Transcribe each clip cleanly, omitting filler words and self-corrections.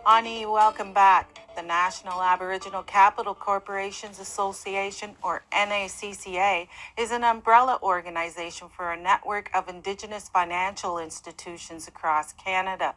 Ani, welcome back. The National Aboriginal Capital Corporations Association, or NACCA, is an umbrella organization for a network of Indigenous financial institutions across Canada.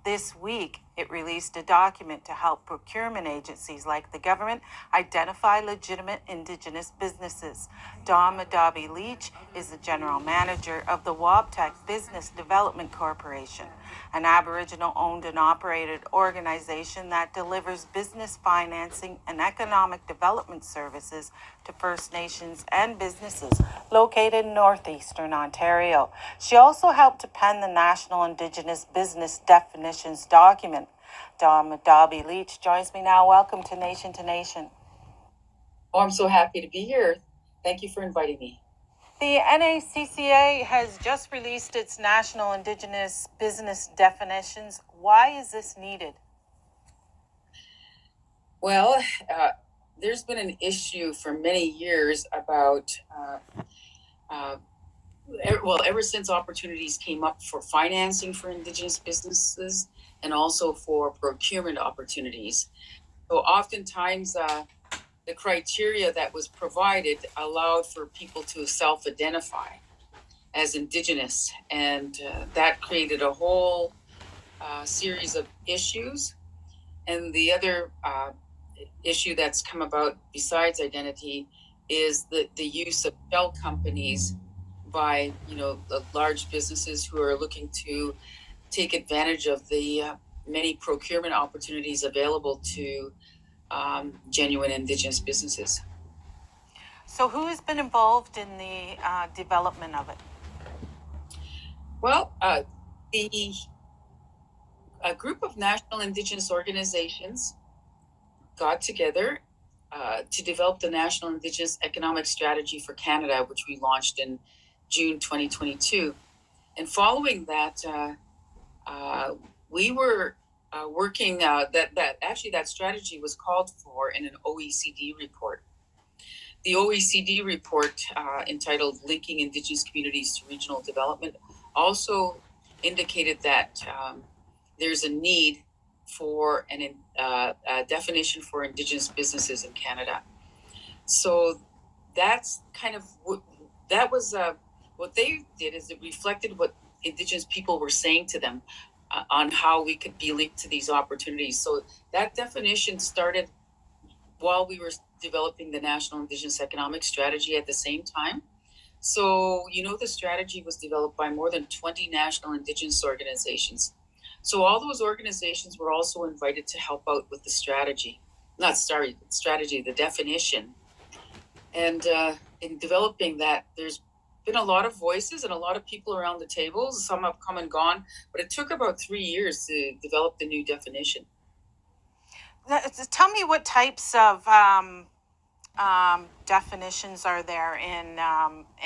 This week, it released a document to help procurement agencies like the government identify legitimate Indigenous businesses. Madahbee Leach is the general manager of the Waubeket Business Development Corporation, an Aboriginal owned and operated organization that delivers business financing and economic development services to First Nations and businesses located in northeastern Ontario. She also helped to pen the National Indigenous Business Definitions document. Madahbee Leach joins me now. Welcome to Nation to Nation. Oh, I'm so happy to be here. Thank you for inviting me. The NACCA has just released its National Indigenous Business Definitions. Why is this needed? Well, there's been an issue for many years about, ever since opportunities came up for financing for Indigenous businesses and also for procurement opportunities. So oftentimes, the criteria that was provided allowed for people to self-identify as Indigenous, and that created a whole series of issues. And the other issue that's come about besides identity is the use of shell companies by the large businesses who are looking to take advantage of the many procurement opportunities available to genuine Indigenous businesses. So who has been involved in the development of it? Well, a group of national Indigenous organizations got together to develop the National Indigenous Economic Strategy for Canada, which we launched in June 2022. And following that, we were working that strategy was called for in an OECD report. The OECD report, entitled Linking Indigenous Communities to Regional Development, also indicated that there's a need for a definition for Indigenous businesses in Canada. So that's kind of what they did, is it reflected what Indigenous people were saying to them on how we could be linked to these opportunities. So that definition started while we were developing the National Indigenous Economic Strategy at the same time. So, the strategy was developed by more than 20 national Indigenous organizations. So all those organizations were also invited to help out with the the definition. And in developing that, there's been a lot of voices and a lot of people around the table. Some have come and gone, but it took about 3 years to develop the new definition. Tell me what types of definitions are there in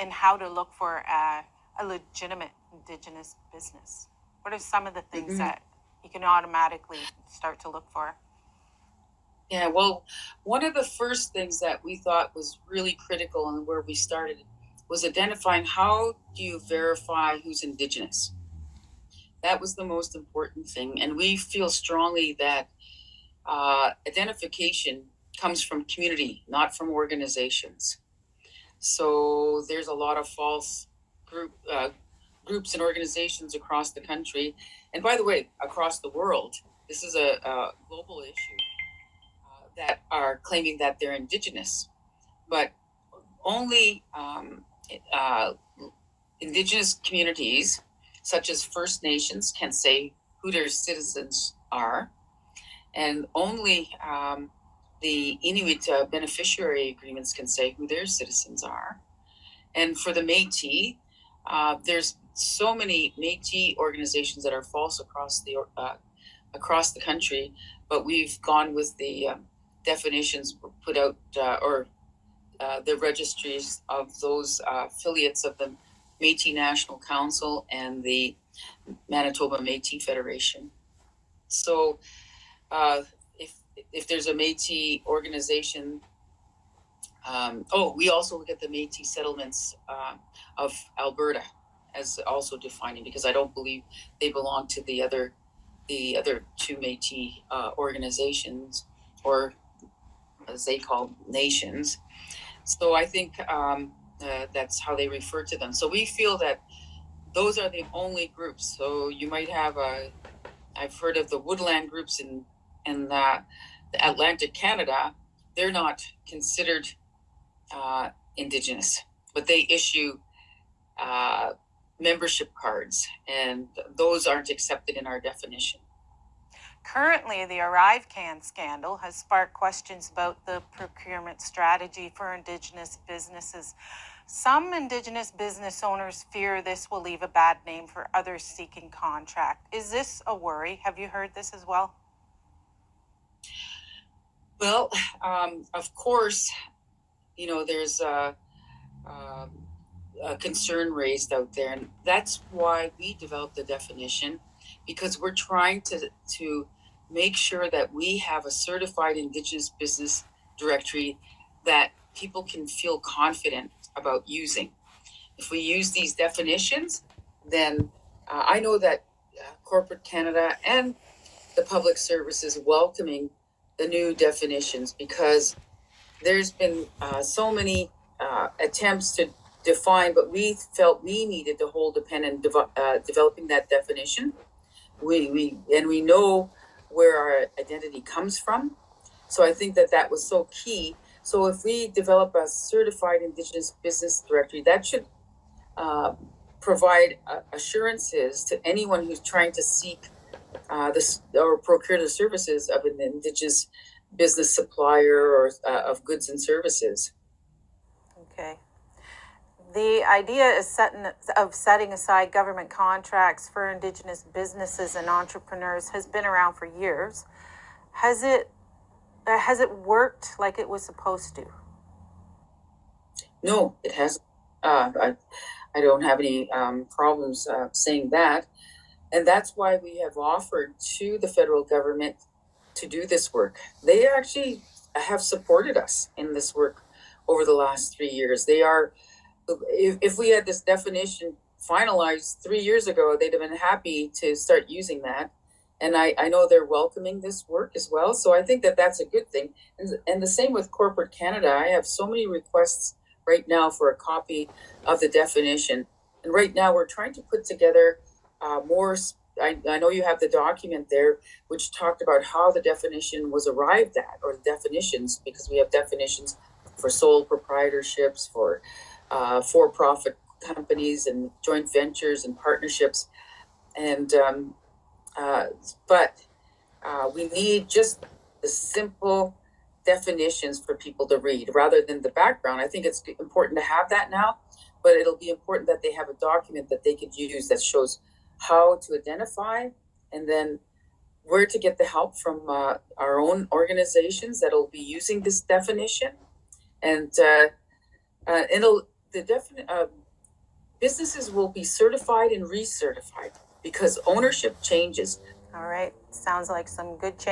how to look for a legitimate Indigenous business. What are some of the things that you can automatically start to look for? Yeah, well, one of the first things that we thought was really critical and where we started was identifying how do you verify who's Indigenous. That was the most important thing. And we feel strongly that identification comes from community, not from organizations. So there's a lot of false groups and organizations across the country, and by the way, across the world. This is a global issue that are claiming that they're Indigenous, but only Indigenous communities, such as First Nations, can say who their citizens are, and only the Inuit beneficiary agreements can say who their citizens are. And for the Métis, there's so many Métis organizations that are false across the country, but we've gone with the definitions put out the registries of those affiliates of the Métis National Council and the Manitoba Métis Federation. So if there's a Métis organization, we also look at the Métis settlements of Alberta as also defining, because I don't believe they belong to the the other two Métis organizations, or as they call nations. So I think that's how they refer to them. So we feel that those are the only groups. So you might have I've heard of the woodland groups in the Atlantic Canada. They're not considered Indigenous, but they issue membership cards, and those aren't accepted in our definition. Currently, the ArriveCan scandal has sparked questions about the procurement strategy for Indigenous businesses. Some Indigenous business owners fear this will leave a bad name for others seeking contract. Is this a worry? Have you heard this as well? Well, of course, there's a concern raised out there, and that's why we developed the definition, because we're trying to make sure that we have a certified Indigenous business directory that people can feel confident about using. If we use these definitions, then I know that corporate Canada and the public service is welcoming the new definitions, because there's been so many attempts to define, but we felt we needed to hold a pen in developing that definition. We know where our identity comes from. So I think that was so key. So if we develop a certified Indigenous business directory, that should provide assurances to anyone who's trying to seek this or procure the services of an Indigenous business supplier or of goods and services. Okay. The idea is setting aside government contracts for Indigenous businesses and entrepreneurs has been around for years. Has it worked like it was supposed to? No, it hasn't. I don't have any problems saying that. And that's why we have offered to the federal government to do this work. They actually have supported us in this work over the last 3 years. They are, if we had this definition finalized 3 years ago, they'd have been happy to start using that. And I know they're welcoming this work as well. So I think that's a good thing. And the same with corporate Canada. I have so many requests right now for a copy of the definition. And right now we're trying to put together more. I know you have the document there, which talked about how the definition was arrived at, or the definitions, because we have definitions for sole proprietorships, for for-profit companies and joint ventures and partnerships. And but we need just the simple definitions for people to read rather than the background. I think it's important to have that now, but it'll be important that they have a document that they could use that shows how to identify, and then where to get the help from our own organizations that'll be using this definition. And businesses will be certified and recertified because ownership changes. All right. Sounds like some good change.